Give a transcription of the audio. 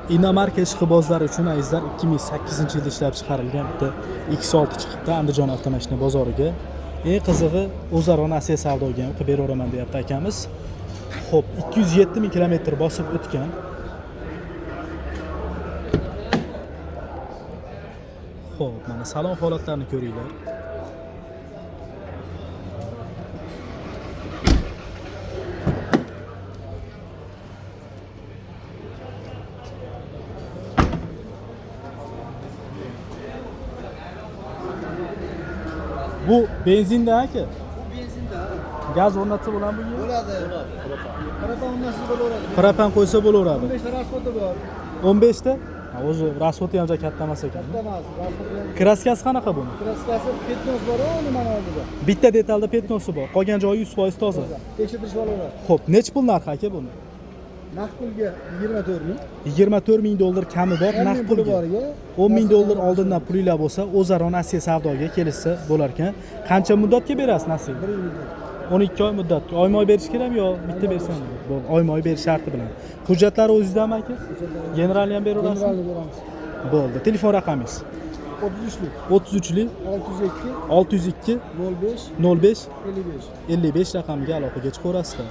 Inomarka ishqibozlari uchun azizlar 2008-yilda ishlab chiqarilgan bitta X6 chiqibdi Andijon avtomashina bozoriga. Eng qizig'i o'zaro nasiya savdoga ham qilib beraveraman deyapti akamiz. Xo'p, 207 ming kilometr bosib o'tgan. Xo'p, mana salon holatlarini ko'ringlar. Bu benzinda aka? Bu benzinda. Gaz o'rnatsa bo'ladimi bunga? Bo'ladi. Propan o'rnatsa bo'laveradi. Propan qo'ysa bo'laveradi. 15 ta rasxoti bor. 15 ta? Ha, o'zi rasxoti ham katta emas ekan. Katta emas. Rasxoti. Kraskasi qanaqa buni? Kraskasi petnos bor-ku, nimani oldida. Bitta detalda petnosi bor. Qolgan joyi 100% toza. Tekshirtirib olaveradi. Xo'p, nech pul narxi aka buni? Naqd pulga 24 ming. 24 ming dollar kami bor naqd pulga. 10 ming dollar oldindan pulinglar bo'lsa, o'zaro nasiya savdoga kelishsa bo'lar ekan. Qancha muddatga berasiz nasiya? 1 yil muddat. 12 oy muddatga. Oyma-oy berish kerakmi yo bitta bersam? Bo'ldi, oyma-oy berish sharti bilan. Hujjatlari o'zingizdanmi aka? Generalni ham beraverasiz? Generalni beramiz. Bo'ldi. Telefon raqamingiz? 33lik 33lik 602 602 05 05 55. 55 raqamiga aloqaga chiqaverasizlar.